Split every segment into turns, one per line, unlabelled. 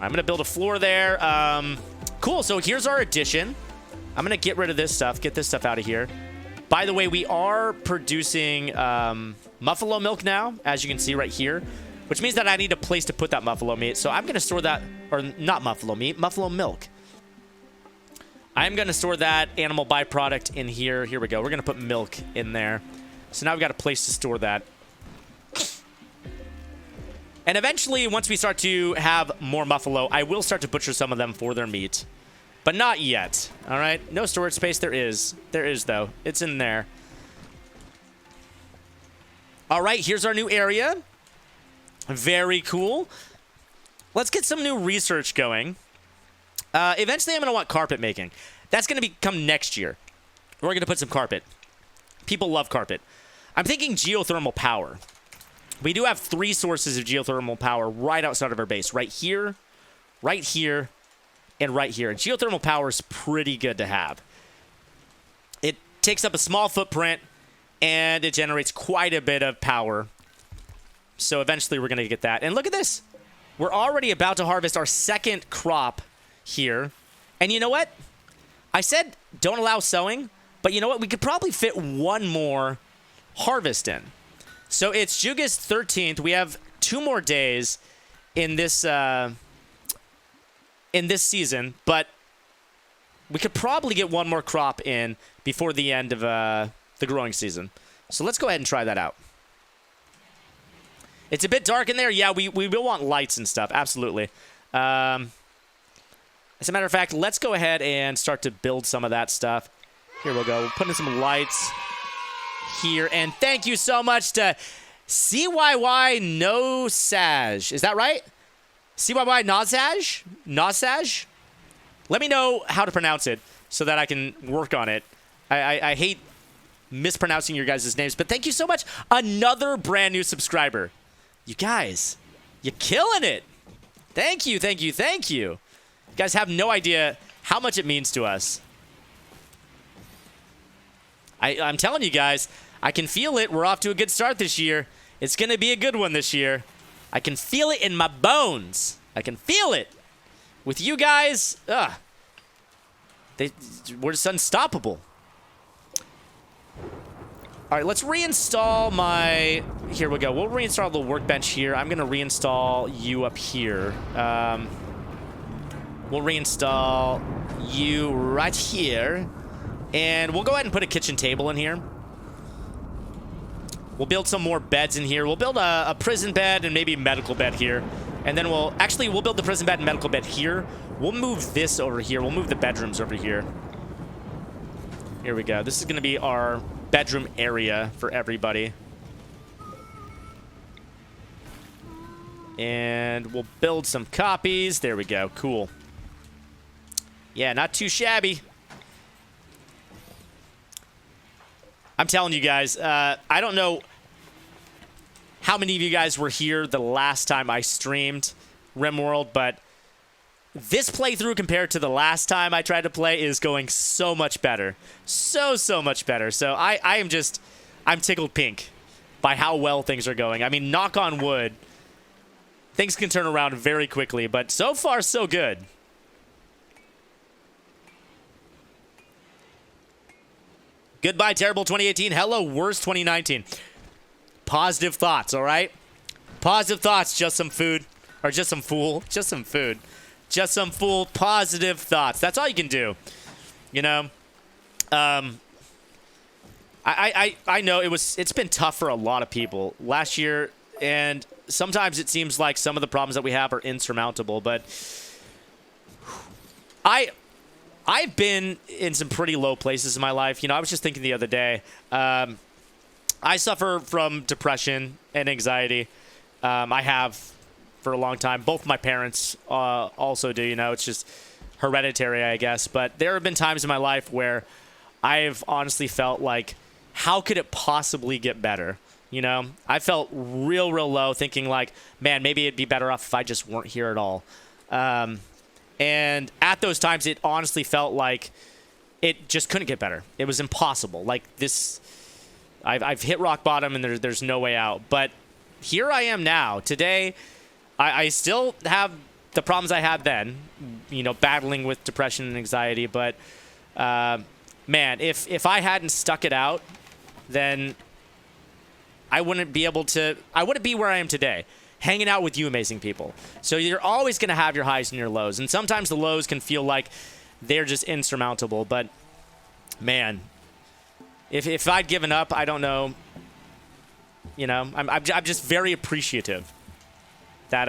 I'm going to build a floor there. Cool. So here's our addition. I'm going to get rid of this stuff. Get this stuff out of here. By the way, we are producing buffalo milk now, as you can see right here, which means that I need a place to put that buffalo meat. So I'm going to store that, or not buffalo meat, buffalo milk. I'm going to store that animal byproduct in here. Here we go. We're going to put milk in there. So now we've got a place to store that. And eventually, once we start to have more buffalo, I will start to butcher some of them for their meat. But not yet. All right? No storage space. There is. There is, though. It's in there. All right. Here's our new area. Very cool. Let's get some new research going. Eventually, I'm going to want carpet making. That's going to become next year. We're going to put some carpet. People love carpet. I'm thinking geothermal power. We do have 3 sources of geothermal power right outside of our base. Right here, and right here. And geothermal power is pretty good to have. It takes up a small footprint, and it generates quite a bit of power. So eventually we're going to get that. And look at this. We're already about to harvest our second crop here. And you know what? I said don't allow sowing, but you know what? We could probably fit one more harvest in. So it's August 13th. We have 2 more days in this season, but we could probably get one more crop in before the end of the growing season. So let's go ahead and try that out. It's a bit dark in there. Yeah, we will want lights and stuff. Absolutely. As a matter of fact, let's go ahead and start to build some of that stuff. Here we'll go. We'll put in some lights here. And thank you so much to CYY No Saj. Is that right? CYY Nosaj? Nosaj? Let me know how to pronounce it so that I can work on it. I hate mispronouncing your guys' names, but thank you so much. Another brand new subscriber. You guys, you're killing it. Thank you, thank you, thank you. You guys have no idea how much it means to us. I'm telling you guys, I can feel it. We're off to a good start this year. It's going to be a good one this year. I can feel it in my bones. I can feel it. With you guys, we're just unstoppable. All right, let's reinstall my... Here we go. We'll reinstall the workbench here. I'm going to reinstall you up here. We'll reinstall you right here. And we'll go ahead and put a kitchen table in here. We'll build some more beds in here. We'll build a prison bed and maybe a medical bed here. And then we'll build the prison bed and medical bed here. We'll move this over here. We'll move the bedrooms over here. Here we go. This is going to be our bedroom area for everybody. And we'll build some copies. There we go. Cool. Yeah, not too shabby. I'm telling you guys, I don't know how many of you guys were here the last time I streamed Rimworld, but this playthrough compared to the last time I tried to play is going so much better. So much better. So I'm tickled pink by how well things are going. I mean, knock on wood, things can turn around very quickly, but so far, so good. Goodbye, terrible 2018. Hello, worst 2019. Positive thoughts, all right? Positive thoughts, just some food. Or just some fool. Just some food. Just some fool. Positive thoughts. That's all you can do. You know? I know it's been tough for a lot of people last year, and sometimes it seems like some of the problems that we have are insurmountable, but I've been in some pretty low places in my life. You know, I was just thinking the other day, I suffer from depression and anxiety. I have for a long time. Both my parents also do, you know. It's just hereditary, I guess. But there have been times in my life where I've honestly felt like, how could it possibly get better? You know, I felt real low, thinking like, man, maybe it'd be better off if I just weren't here at all. And at those times, it honestly felt like it just couldn't get better. It was impossible. Like this, I've hit rock bottom and there's no way out. But here I am now. Today, I still have the problems I had then, you know, battling with depression and anxiety. But man, if I hadn't stuck it out, then I wouldn't be able to. I wouldn't be where I am today, hanging out with you amazing people. So you're always going to have your highs and your lows, and sometimes the lows can feel like they're just insurmountable. But man, if I'd given up, I don't know. You know, I'm just very appreciative that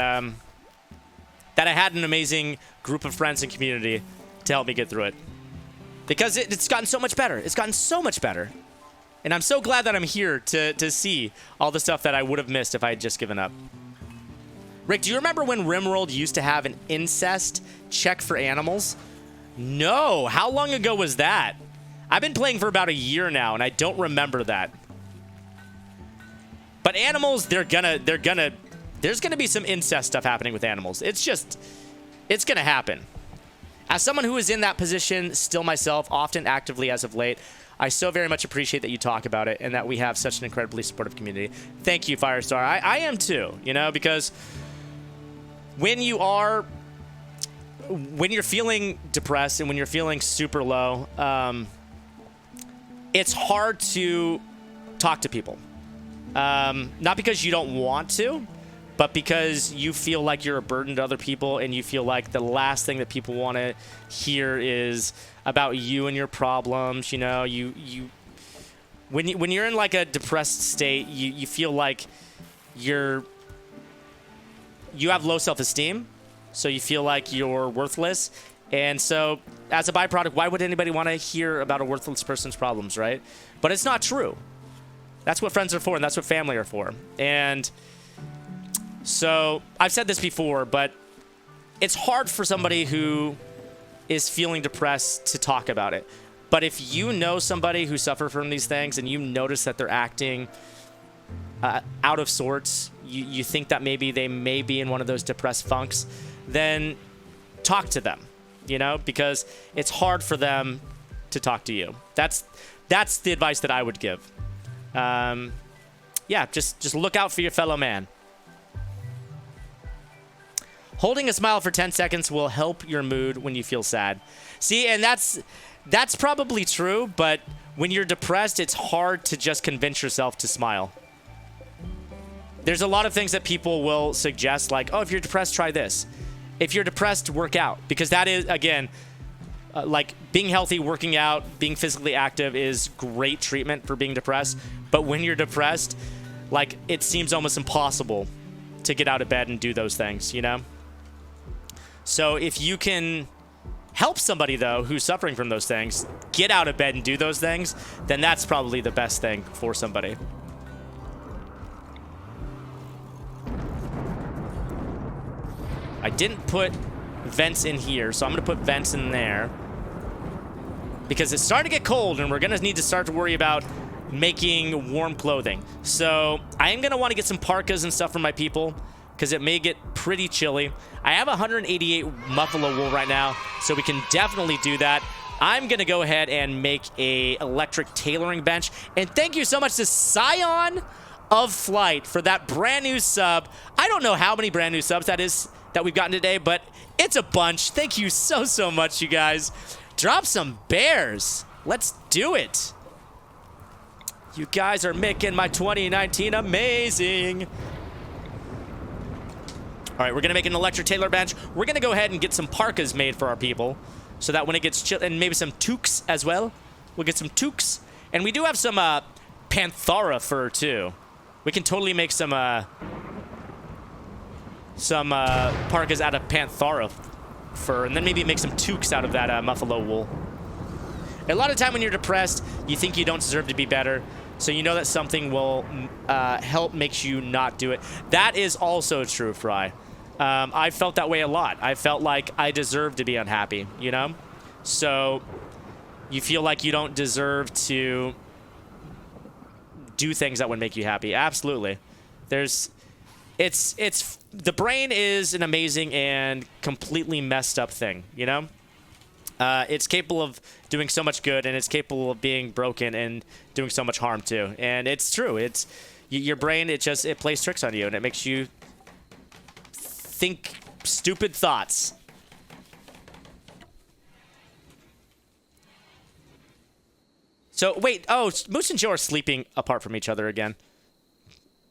that I had an amazing group of friends and community to help me get through it, because it's gotten so much better. It's gotten so much better, and I'm so glad that I'm here to see all the stuff that I would have missed if I had just given up. Rick, do you remember when Rimworld used to have an incest check for animals? No. How long ago was that? I've been playing for about a year now, and I don't remember that. But animals, there's gonna be some incest stuff happening with animals. It's gonna happen. As someone who is in that position still myself, often actively as of late, I so very much appreciate that you talk about it and that we have such an incredibly supportive community. Thank you, Firestar. I am too, you know, because when you're feeling depressed and when you're feeling super low, it's hard to talk to people. Not because you don't want to, but because you feel like you're a burden to other people, and you feel like the last thing that people want to hear is about you and your problems. You know, when you're in like a depressed state, you feel like you have low self-esteem, so you feel like you're worthless. And so as a byproduct, why would anybody want to hear about a worthless person's problems, right? But it's not true. That's what friends are for, and that's what family are for. And so I've said this before, but it's hard for somebody who is feeling depressed to talk about it. But if you know somebody who suffers from these things and you notice that they're acting out of sorts, you think that maybe they may be in one of those depressed funks, then talk to them, you know, because it's hard for them to talk to you. That's the advice that I would give. Yeah, just look out for your fellow man. Holding a smile for 10 seconds will help your mood when you feel sad. See, and that's probably true, but when you're depressed, it's hard to just convince yourself to smile. There's a lot of things that people will suggest, like, oh, if you're depressed, try this. If you're depressed, work out. Because that is, again, like being healthy, working out, being physically active is great treatment for being depressed. But when you're depressed, like, it seems almost impossible to get out of bed and do those things, you know? So if you can help somebody, though, who's suffering from those things, get out of bed and do those things, then that's probably the best thing for somebody. I didn't put vents in here, so I'm going to put vents in there, because it's starting to get cold, and we're going to need to start to worry about making warm clothing. So I am going to want to get some parkas and stuff for my people, because it may get pretty chilly. I have 188 buffalo wool right now, so we can definitely do that. I'm going to go ahead and make a electric tailoring bench. And thank you so much to Scion of Flight for that brand new sub. I don't know how many brand new subs that is that we've gotten today, but it's a bunch. Thank you so much, you guys. Drop some bears. Let's do it. You guys are making my 2019 amazing. All right, we're going to make an electric tailor bench. We're going to go ahead and get some parkas made for our people so that when it gets chill, and maybe some toques as well. We'll get some toques. And we do have some Panthara fur, too. We can totally make some parkas out of Panthara fur, and then maybe make some toques out of that buffalo wool. A lot of time when you're depressed, you think you don't deserve to be better, so you know that something will help makes you not do it. That is also true, Fry. I felt that way a lot. I felt like I deserved to be unhappy, you know? So you feel like you don't deserve to do things that would make you happy. Absolutely. The brain is an amazing and completely messed up thing, you know? It's capable of doing so much good, and it's capable of being broken and doing so much harm too. And it's true. Your brain, it plays tricks on you, and it makes you think stupid thoughts. So, wait. Oh, Moose and Joe are sleeping apart from each other again.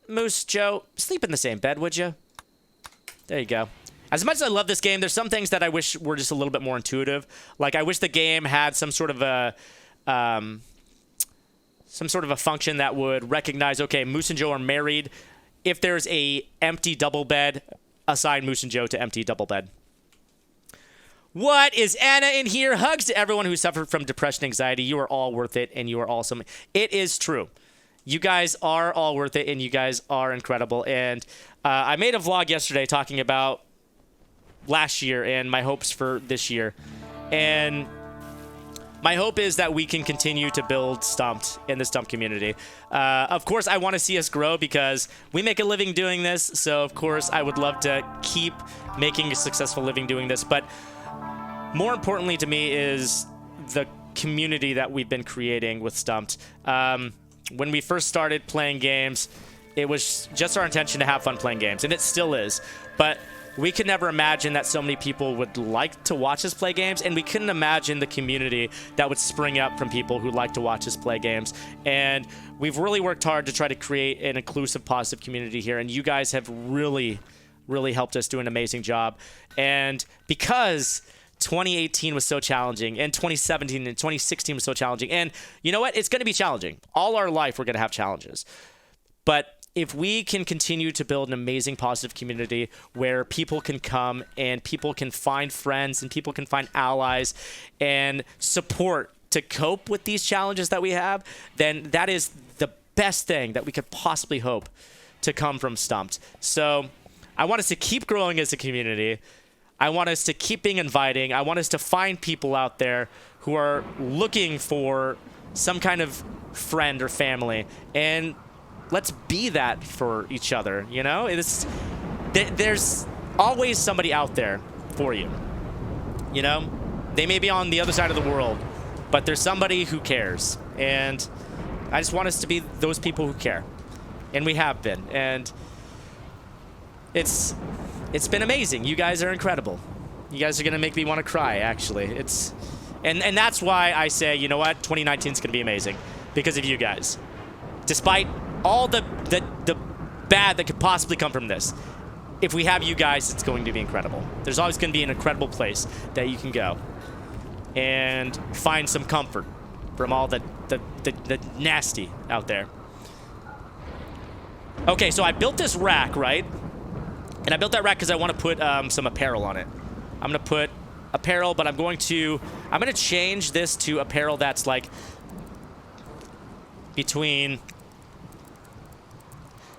Moose, Joe, sleep in the same bed, would you? There you go. As much as I love this game, there's some things that I wish were just a little bit more intuitive. Like, I wish the game had some sort of a function that would recognize, okay, Moose and Joe are married. If there's a empty double bed, assign Moose and Joe to empty double bed. What is Anna in here? Hugs to everyone who suffered from depression, anxiety. You are all worth it, and you are awesome. It is true. You guys are all worth it, and you guys are incredible. And I made a vlog yesterday talking about last year and my hopes for this year. And my hope is that we can continue to build Stumpt in the Stumpt community. Of course, I want to see us grow because we make a living doing this. So, of course, I would love to keep making a successful living doing this. But more importantly to me is the community that we've been creating with Stumpt. When we first started playing games, it was just our intention to have fun playing games, and it still is. But we could never imagine that so many people would like to watch us play games, and we couldn't imagine the community that would spring up from people who like to watch us play games. And we've really worked hard to try to create an inclusive, positive community here, and you guys have really, really helped us do an amazing job. And because 2018 was so challenging, and 2017 and 2016 was so challenging, and you know what? It's going to be challenging. All our life, we're going to have challenges. But if we can continue to build an amazing, positive community where people can come and people can find friends and people can find allies and support to cope with these challenges that we have, then that is the best thing that we could possibly hope to come from Stumpt. So I want us to keep growing as a community. I want us to keep being inviting. I want us to find people out there who are looking for some kind of friend or family, and let's be that for each other, you know? There's always somebody out there for you, you know? They may be on the other side of the world, but there's somebody who cares, and I just want us to be those people who care, and we have been, and it's been amazing. You guys are incredible. You guys are going to make me want to cry, actually. And that's why I say, you know what? 2019 is going to be amazing because of you guys. Despite all the bad that could possibly come from this, if we have you guys, it's going to be incredible. There's always going to be an incredible place that you can go and find some comfort from all the nasty out there. Okay, so I built this rack, right? And I built that rack because I want to put some apparel on it. I'm going to put apparel, but I'm going to change this to apparel that's like between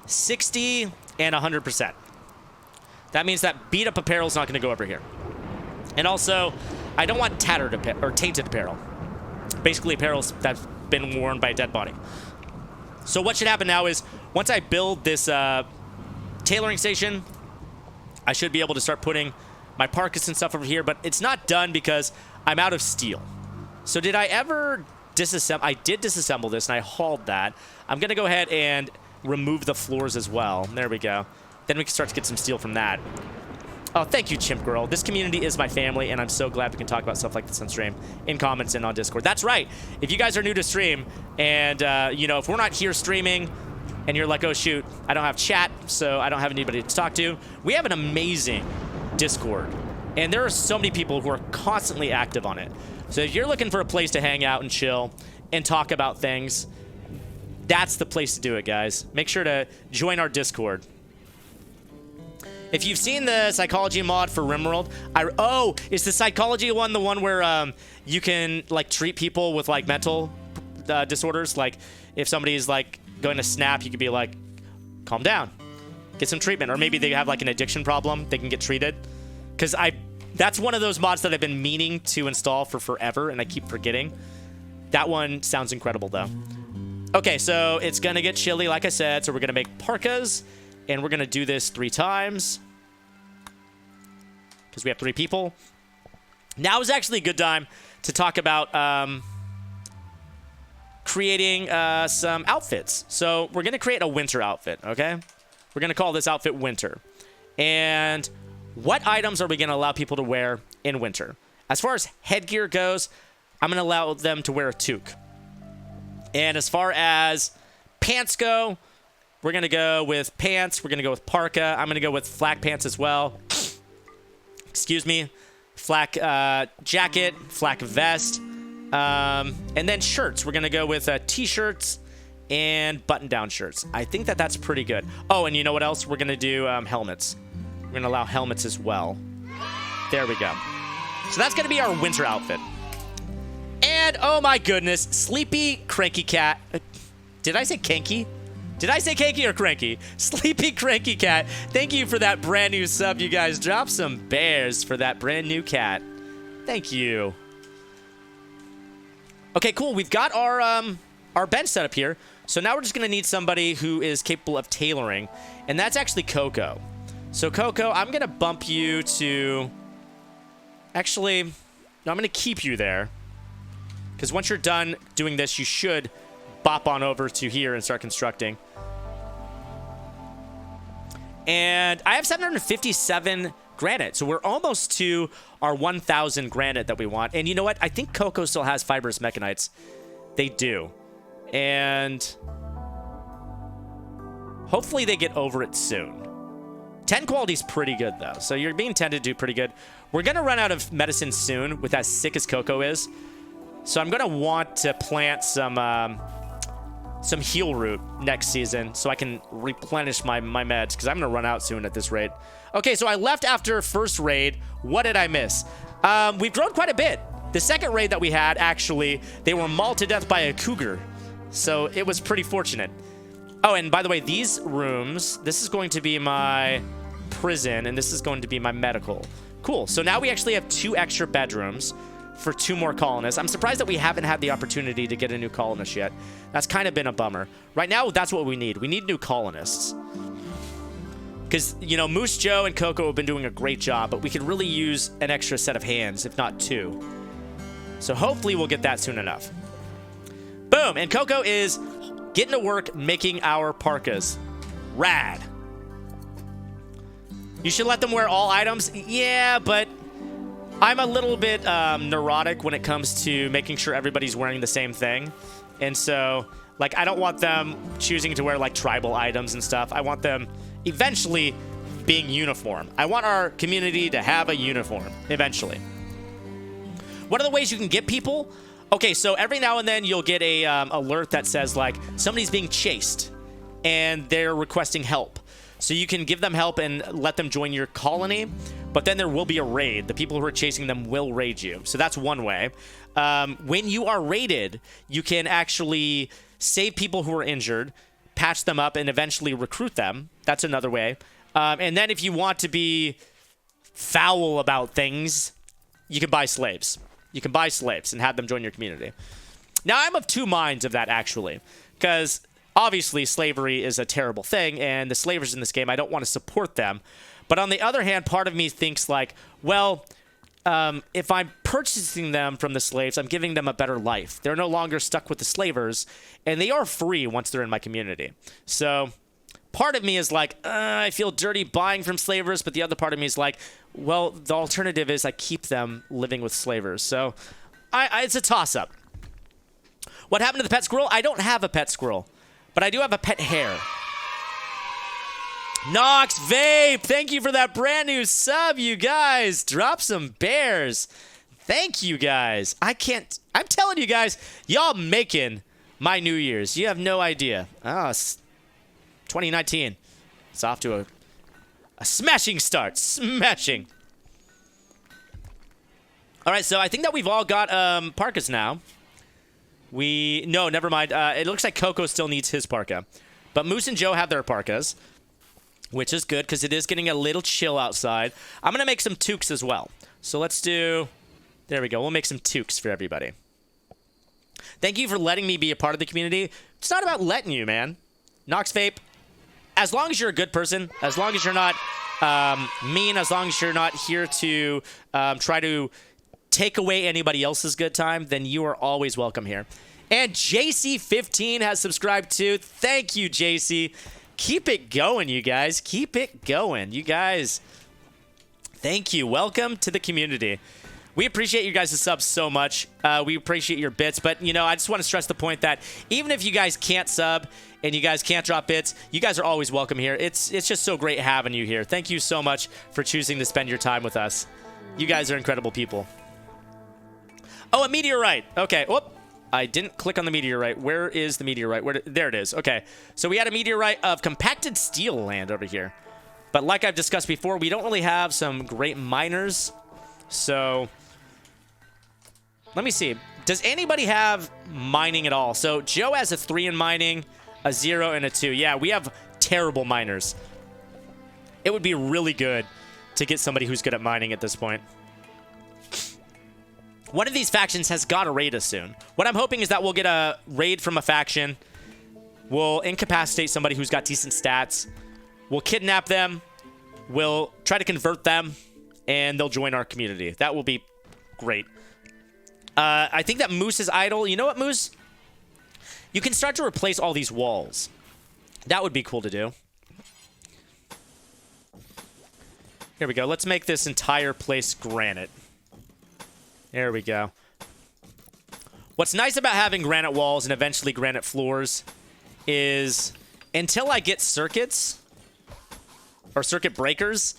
60 and 100%. That means that beat up apparel is not going to go over here. And also, I don't want tattered or tainted apparel. Basically, apparel that's been worn by a dead body. So what should happen now is once I build this tailoring station, I should be able to start putting my parkas and stuff over here, but it's not done because I'm out of steel. So did I ever disassemble? I did disassemble this, and I hauled that. I'm going to go ahead and remove the floors as well. There we go. Then we can start to get some steel from that. Oh, thank you, Chimp Girl. This community is my family, and I'm so glad we can talk about stuff like this on stream, in comments, and on Discord. That's right. If you guys are new to stream, and, you know, if we're not here streaming, and you're like, oh, shoot, I don't have chat, so I don't have anybody to talk to, we have an amazing Discord. And there are so many people who are constantly active on it. So if you're looking for a place to hang out and chill and talk about things, that's the place to do it, guys. Make sure to join our Discord. If you've seen the psychology mod for Rimworld, is the psychology one the one where you can like treat people with like mental disorders? Like if somebody's like going to snap, you could be like, calm down, get some treatment. Or maybe they have like an addiction problem, they can get treated. Because that's one of those mods that I've been meaning to install for forever, and I keep forgetting. That one sounds incredible, though. Okay, so it's going to get chilly, like I said, so we're going to make parkas, and we're going to do this 3 times. Because we have 3 people. Now is actually a good time to talk about creating some outfits. So we're going to create a winter outfit, okay? We're going to call this outfit Winter. And what items are we going to allow people to wear in winter? As far as headgear goes, I'm going to allow them to wear a toque. And as far as pants go, we're going to go with pants. We're going to go with parka. I'm going to go with flak pants as well. Excuse me. Flak jacket, flak vest. And then shirts. We're going to go with t-shirts and button-down shirts. I think that that's pretty good. Oh, and you know what else? We're going to do helmets. We're going to allow helmets as well. There we go. So that's going to be our winter outfit. And, oh my goodness, Sleepy Cranky Cat. Did I say Kanky? Did I say Kanky or Cranky? Sleepy Cranky Cat. Thank you for that brand new sub, you guys. Drop some bears for that brand new cat. Thank you. Okay, cool. We've got our bench set up here. So now we're just going to need somebody who is capable of tailoring. And that's actually Coco. So, Coco, I'm going to bump you to... Actually, no, I'm going to keep you there. Because once you're done doing this, you should bop on over to here and start constructing. And I have 757 granite. So we're almost to our 1,000 granite that we want. And you know what? I think Coco still has fibrous mechanites. They do. And hopefully they get over it soon. 10 quality is pretty good, though. So you're being tended to do pretty good. We're going to run out of medicine soon with as sick as Coco is. So I'm going to want to plant some heal root next season so I can replenish my meds because I'm going to run out soon at this rate. Okay, so I left after first raid. What did I miss? We've grown quite a bit. The second raid that we had, actually, they were mauled to death by a cougar. So it was pretty fortunate. Oh, and by the way, these rooms, this is going to be my prison, and this is going to be my medical. Cool. So now we actually have 2 extra bedrooms for 2 more colonists. I'm surprised that we haven't had the opportunity to get a new colonist yet. That's kind of been a bummer. Right now, that's what we need. We need new colonists. Because, you know, Moose Joe and Coco have been doing a great job, but we could really use an extra set of hands, if not 2. So hopefully we'll get that soon enough. Boom! And Coco is getting to work making our parkas. Rad. You should let them wear all items? Yeah, but I'm a little bit neurotic when it comes to making sure everybody's wearing the same thing. And so, like, I don't want them choosing to wear, like, tribal items and stuff. I want them eventually being uniform. I want our community to have a uniform, eventually. What are the ways you can get people? Okay, so every now and then you'll get a alert that says, like, somebody's being chased and they're requesting help. So you can give them help and let them join your colony, but then there will be a raid. The people who are chasing them will raid you. So that's one way. When you are raided, you can actually save people who are injured, patch them up, and eventually recruit them. That's another way. And then if you want to be foul about things, you can buy slaves. You can buy slaves and have them join your community. Now, I'm of 2 minds of that, actually, because obviously slavery is a terrible thing, and the slavers in this game, I don't want to support them. But on the other hand, part of me thinks, like, well, if I'm purchasing them from the slaves, I'm giving them a better life. They're no longer stuck with the slavers, and they are free once they're in my community. So part of me is like, I feel dirty buying from slavers, but the other part of me is like, well, the alternative is I keep them living with slavers. So it's a toss-up. What happened to the pet squirrel? I don't have a pet squirrel, but I do have a pet hare. Nox Vape, thank you for that brand new sub, you guys. Drop some bears. Thank you, guys. I'm telling you guys, y'all making my New Year's. You have no idea. Oh, it's 2019. It's off to a smashing start. Smashing. All right, so I think that we've all got parkas now. No, never mind. It looks like Coco still needs his parka. But Moose and Joe have their parkas, which is good because it is getting a little chill outside. I'm going to make some toques as well. So let's do... There we go. We'll make some toques for everybody. Thank you for letting me be a part of the community. It's not about letting you, man. Nox Vape, as long as you're a good person, as long as you're not mean, as long as you're not here to try to take away anybody else's good time, then you are always welcome here. And JC15 has subscribed too. Thank you, JC. Keep it going, you guys. Keep it going. You guys Thank you. Welcome to the community. We appreciate you guys' subs so much. We appreciate your bits, but, you know, I just want to stress the point that even if you guys can't sub and you guys can't drop bits, you guys are always welcome here. It's just so great having you here. Thank you so much for choosing to spend your time with us. You guys are incredible people. Oh, a meteorite. Okay. Whoop. I didn't click on the meteorite. Where is the meteorite? There it is. Okay. So we had a meteorite of compacted steel land over here. But like I've discussed before, we don't really have some great miners. So let me see. Does anybody have mining at all? So Joe has a 3 in mining, a 0, and a 2. Yeah, we have terrible miners. It would be really good to get somebody who's good at mining at this point. One of these factions has got to raid us soon. What I'm hoping is that we'll get a raid from a faction. We'll incapacitate somebody who's got decent stats. We'll kidnap them. We'll try to convert them. And they'll join our community. That will be great. I think that Moose is idle. You know what, Moose? You can start to replace all these walls. That would be cool to do. Here we go. Let's make this entire place granite. There we go. What's nice about having granite walls and eventually granite floors is until I get circuits or circuit breakers,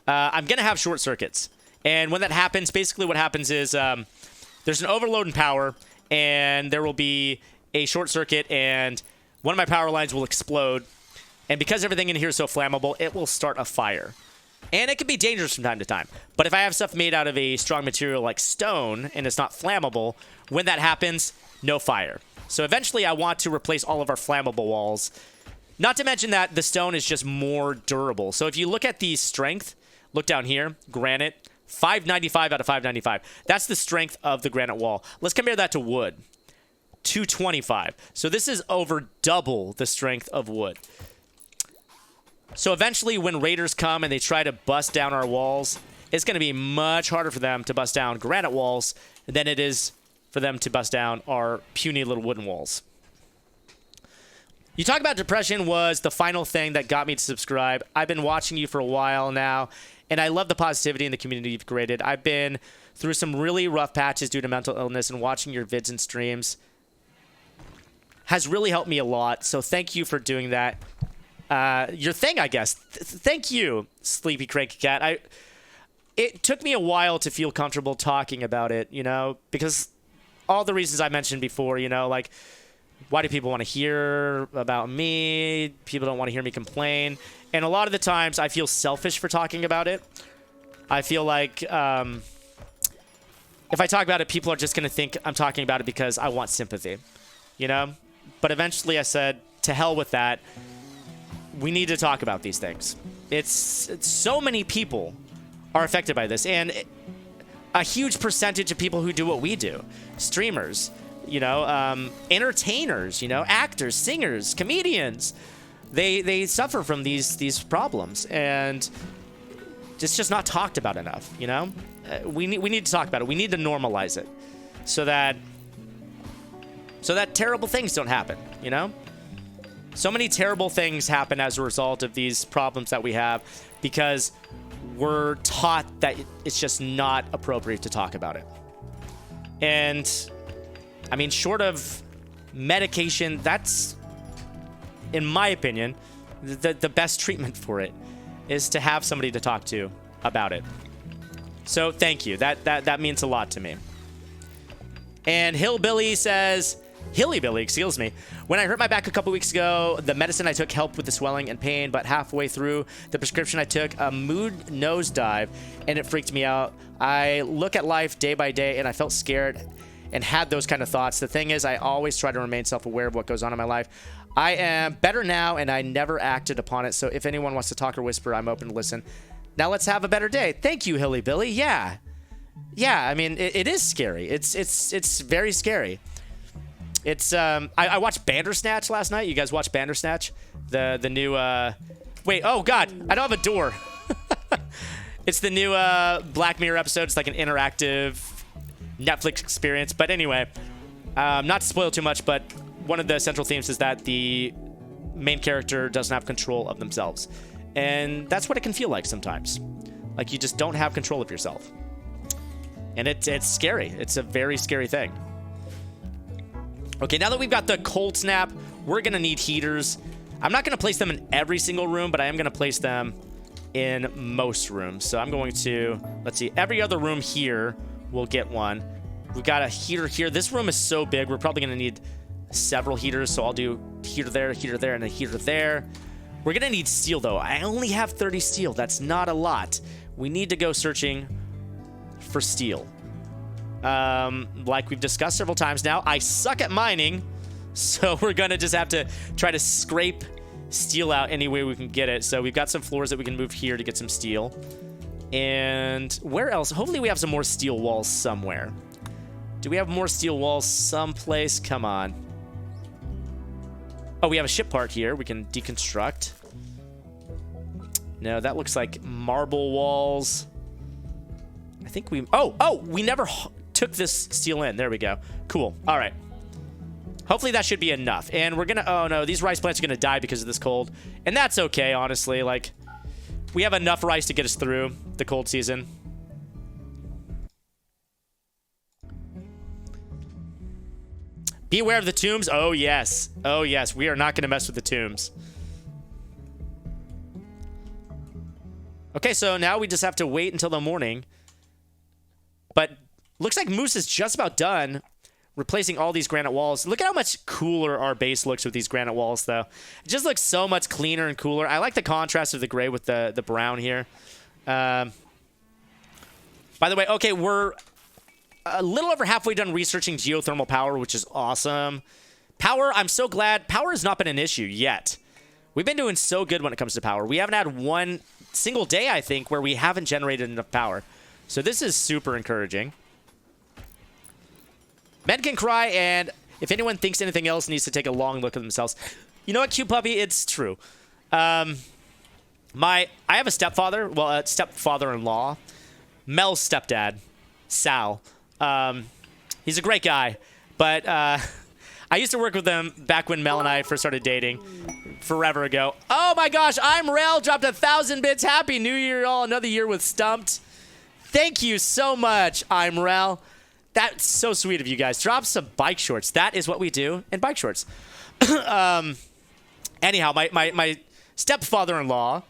I'm going to have short circuits. And when that happens, basically what happens is there's an overload in power, and there will be a short circuit, and one of my power lines will explode. And because everything in here is so flammable, it will start a fire. And it can be dangerous from time to time. But if I have stuff made out of a strong material like stone, and it's not flammable, when that happens, no fire. So eventually I want to replace all of our flammable walls. Not to mention that the stone is just more durable. So if you look at the strength, look down here, granite, 595 out of 595. That's the strength of the granite wall. Let's compare that to wood. 225. So this is over double the strength of wood. So eventually when raiders come and they try to bust down our walls, it's going to be much harder for them to bust down granite walls than it is for them to bust down our puny little wooden walls. You talk about depression was the final thing that got me to subscribe. I've been watching you for a while now, and I love the positivity in the community you've created. I've been through some really rough patches due to mental illness, and watching your vids and streams has really helped me a lot. So thank you for doing that. Your thing, I guess. Thank you, Sleepy Cranky Cat. It took me a while to feel comfortable talking about it, you know, because all the reasons I mentioned before, you know, like, why do people want to hear about me? People don't want to hear me complain. And a lot of the times I feel selfish for talking about it. I feel like if I talk about it, people are just going to think I'm talking about it because I want sympathy, you know? But eventually I said, to hell with that. We need to talk about these things. It's so many people are affected by this, and a huge percentage of people who do what we do, streamers, you know, entertainers, you know, actors, singers, comedians, they suffer from these problems, and it's just not talked about enough. You know, we need to talk about it. We need to normalize it, so that terrible things don't happen. You know. So many terrible things happen as a result of these problems that we have because we're taught that it's just not appropriate to talk about it. And, I mean, short of medication, that's, in my opinion, the best treatment for it is to have somebody to talk to about it. So, thank you. That means a lot to me. And Hillbilly says... Hillybilly, excuse me. When I hurt my back a couple weeks ago, the medicine I took helped with the swelling and pain, but halfway through the prescription I took, a mood nosedive, and it freaked me out. I look at life day by day, and I felt scared and had those kind of thoughts. The thing is, I always try to remain self-aware of what goes on in my life. I am better now, and I never acted upon it, so if anyone wants to talk or whisper, I'm open to listen. Now let's have a better day. Thank you, Hillybilly. Yeah, I mean, it is scary. It's very scary. It's I watched Bandersnatch last night. You guys watch Bandersnatch? The new wait, oh god, I don't have a door. It's the new Black Mirror episode. It's like an interactive Netflix experience. But anyway, not to spoil too much, but one of the central themes is that the main character doesn't have control of themselves. And that's what it can feel like sometimes. Like, you just don't have control of yourself. And it's scary. It's a very scary thing. Okay, now that we've got the cold snap, we're going to need heaters. I'm not going to place them in every single room, but I am going to place them in most rooms. So I'm going to, let's see, every other room here will get one. We've got a heater here. This room is so big, we're probably going to need several heaters. So I'll do heater there, and a heater there. We're going to need steel, though. I only have 30 steel. That's not a lot. We need to go searching for steel. Like we've discussed several times now, I suck at mining, so we're gonna just have to try to scrape steel out any way we can get it. So we've got some floors that we can move here to get some steel. And where else? Hopefully we have some more steel walls somewhere. Do we have more steel walls someplace? Come on. Oh, we have a ship part here we can deconstruct. No, that looks like marble walls. I think we... Oh, we never took this steel in. There we go. Cool. All right. Hopefully that should be enough. And we're going to... Oh, no. These rice plants are going to die because of this cold. And that's okay, honestly. Like, we have enough rice to get us through the cold season. Be aware of the tombs. Oh, yes. Oh, yes. We are not going to mess with the tombs. Okay, so now we just have to wait until the morning. But looks like Moose is just about done replacing all these granite walls. Look at how much cooler our base looks with these granite walls, though. It just looks so much cleaner and cooler. I like the contrast of the gray with the brown here. By the way, okay, we're a little over halfway done researching geothermal power, which is awesome. Power, I'm so glad. Power has not been an issue yet. We've been doing so good when it comes to power. We haven't had one single day, I think, where we haven't generated enough power. So this is super encouraging. Men can cry, and if anyone thinks anything else, needs to take a long look at themselves. You know what, Cute Puppy? It's true. I have a stepfather, well, a stepfather-in-law, Mel's stepdad, Sal. He's a great guy, but I used to work with him back when Mel and I first started dating forever ago. Oh my gosh, I'm Rel, dropped 1,000 bits. Happy New Year, all. Another year with Stumped. Thank you so much, I'm Rel. That's so sweet of you guys. Drop some bike shorts. That is what we do in bike shorts. Anyhow, my stepfather-in-law,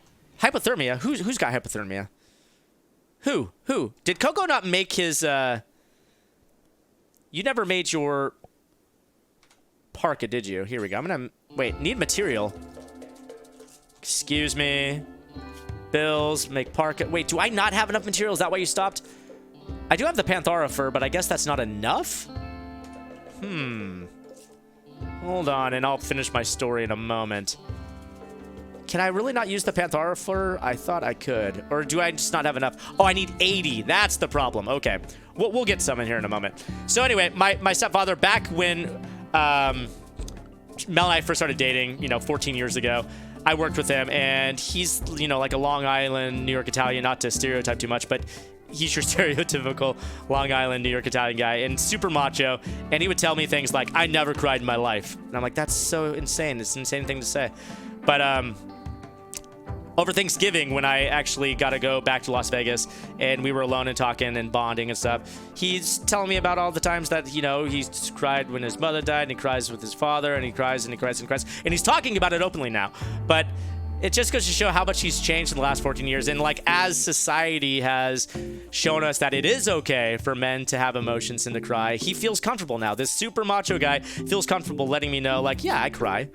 hypothermia. Who's got hypothermia? Who? Did Coco not make his... You never made your parka, did you? Here we go. I'm going to... Wait, need material. Excuse me. Bills, make parka. Wait, do I not have enough material? Is that why you stopped? I do have the Panthara fur, but I guess that's not enough? Hold on, and I'll finish my story in a moment. Can I really not use the Panthara fur? I thought I could. Or do I just not have enough? Oh, I need 80. That's the problem. Okay. We'll get some in here in a moment. So anyway, my stepfather, back when Mel and I first started dating, 14 years ago, I worked with him, and he's, like a Long Island, New York Italian, not to stereotype too much, but he's your stereotypical Long Island, New York Italian guy, and super macho, and he would tell me things like, I never cried in my life. And I'm like, that's so insane. It's an insane thing to say. But over Thanksgiving, when I actually got to go back to Las Vegas, and we were alone and talking and bonding and stuff, he's telling me about all the times that, he's cried when his mother died, and he cries with his father, and he cries and he cries and cries. And he's talking about it openly now. But it just goes to show how much he's changed in the last 14 years. And, as society has shown us that it is okay for men to have emotions and to cry, he feels comfortable now. This super macho guy feels comfortable letting me know, yeah, I cry.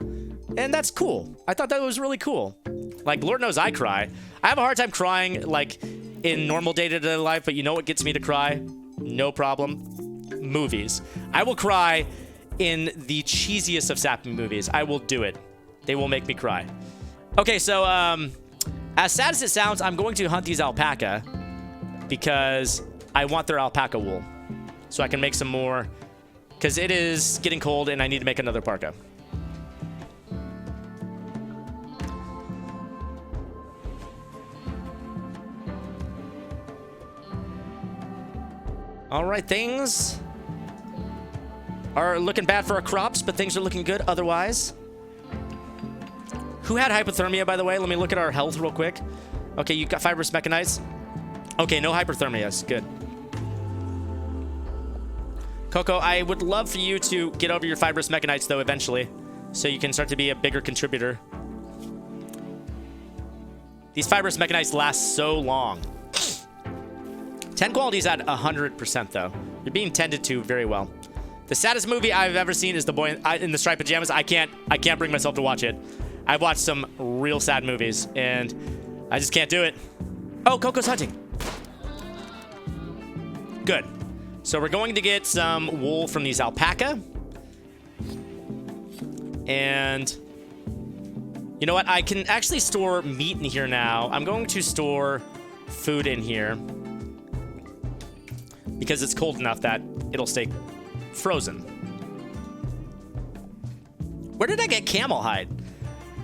And that's cool. I thought that was really cool. Lord knows I cry. I have a hard time crying, in normal day-to-day life, but you know what gets me to cry? No problem. Movies. I will cry in the cheesiest of sappy movies. I will do it. They will make me cry. Okay, so, as sad as it sounds, I'm going to hunt these alpaca because I want their alpaca wool so I can make some more, because it is getting cold and I need to make another parka. All right, things are looking bad for our crops, but things are looking good otherwise. Who had hypothermia, by the way? Let me look at our health real quick. Okay, you got fibrous mechanites. Okay, no hyperthermia. Yes, good. Coco, I would love for you to get over your fibrous mechanites, though, eventually, so you can start to be a bigger contributor. These fibrous mechanites last so long. 10 quality is at 100%, though. You're being tended to very well. The saddest movie I've ever seen is The Boy in the Striped Pajamas. I can't bring myself to watch it. I've watched some real sad movies, and I just can't do it. Oh, Coco's hunting. Good. So we're going to get some wool from these alpaca. And you know what? I can actually store meat in here now. I'm going to store food in here because it's cold enough that it'll stay frozen. Where did I get camel hide?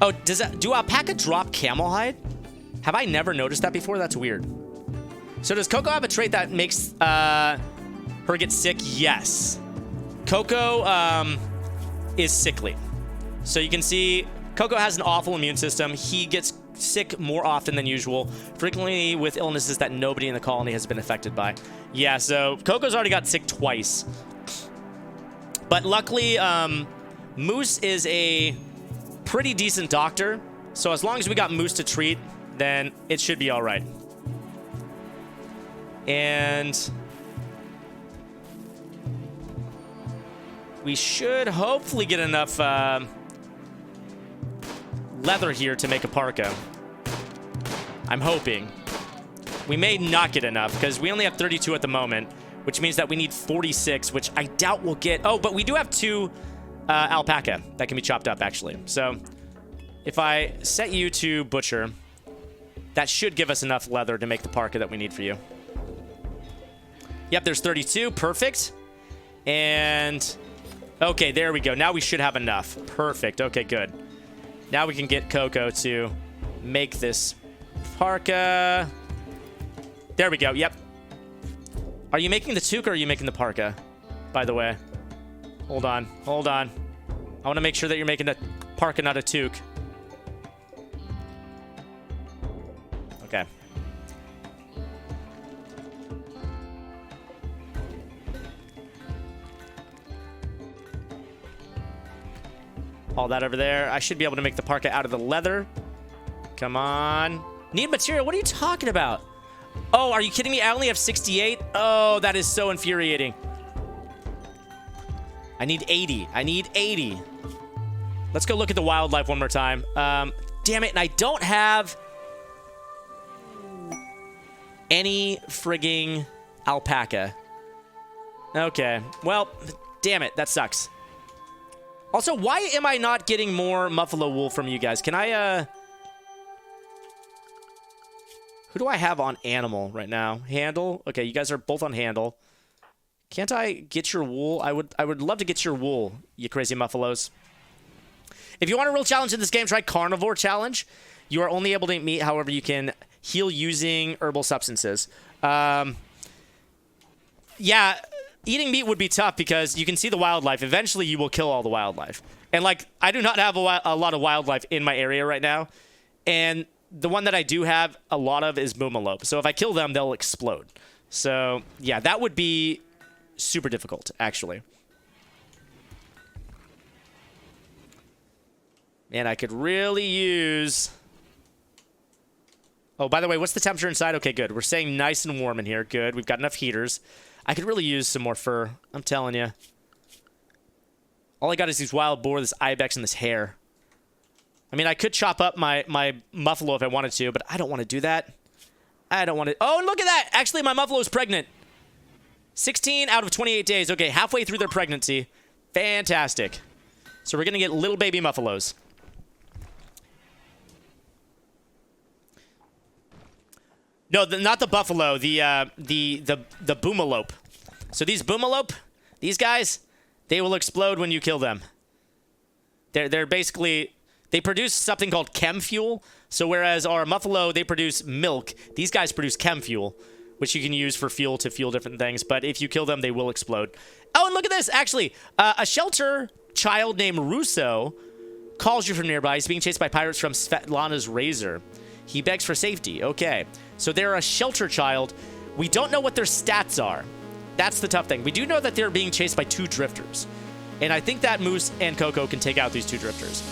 Oh, do alpaca drop camel hide? Have I never noticed that before? That's weird. So does Coco have a trait that makes her get sick? Yes. Coco is sickly. So you can see Coco has an awful immune system. He gets sick more often than usual, frequently with illnesses that nobody in the colony has been affected by. Yeah, so Coco's already got sick twice. But luckily, Moose is a pretty decent doctor. So as long as we got Moose to treat, then it should be all right. And we should hopefully get enough leather here to make a parka. I'm hoping. We may not get enough because we only have 32 at the moment, which means that we need 46, which I doubt we'll get. Oh, but we do have 2 alpaca that can be chopped up, actually. So if I set you to butcher, that should give us enough leather to make the parka that we need for you. Yep, there's 32. Perfect. And okay, there we go. Now we should have enough. Perfect. Okay, good. Now we can get Coco to make this parka. There we go. Yep. Are you making the toque or are you making the parka? By the way. Hold on. Hold on. I want to make sure that you're making the parka, not a toque. Okay. All that over there. I should be able to make the parka out of the leather. Come on. Need material? What are you talking about? Oh, are you kidding me? I only have 68? Oh, that is so infuriating. I need 80. I need 80. Let's go look at the wildlife one more time. Damn it, and I don't have any frigging alpaca. Okay. Well, damn it. That sucks. Also, why am I not getting more muffalo wool from you guys? Can I, who do I have on animal right now? Handle? Okay, you guys are both on handle. Can't I get your wool? I would love to get your wool, you crazy muffalos. If you want a real challenge in this game, try Carnivore Challenge. You are only able to eat meat, however, you can heal using herbal substances. Yeah, eating meat would be tough because you can see the wildlife. Eventually, you will kill all the wildlife. And, like, I do not have a lot of wildlife in my area right now. And the one that I do have a lot of is Boomalope. So if I kill them, they'll explode. So, yeah, that would be super difficult, actually. Man, I could really use... Oh, by the way, what's the temperature inside? Okay, good. We're staying nice and warm in here. Good. We've got enough heaters. I could really use some more fur. I'm telling you. All I got is these wild boar, this ibex, and this hare. I mean, I could chop up my muffalo if I wanted to, but I don't want to do that. I don't want to... Oh, and look at that! Actually, my muffalo is pregnant. 16 out of 28 days. Okay, halfway through their pregnancy. Fantastic. So we're going to get little baby muffalos. No, not the buffalo. The boomalope. So these boomalope, these guys, they will explode when you kill them. They're basically... They produce something called chem fuel. So whereas our muffalo, they produce milk, these guys produce chem fuel, which you can use for fuel to fuel different things. But if you kill them, they will explode. Oh, and look at this. Actually, a shelter child named Russo calls you from nearby. He's being chased by pirates from Svetlana's Razor. He begs for safety. Okay. So they're a shelter child. We don't know what their stats are. That's the tough thing. We do know that they're being chased by 2 drifters. And I think that Moose and Coco can take out these 2 drifters.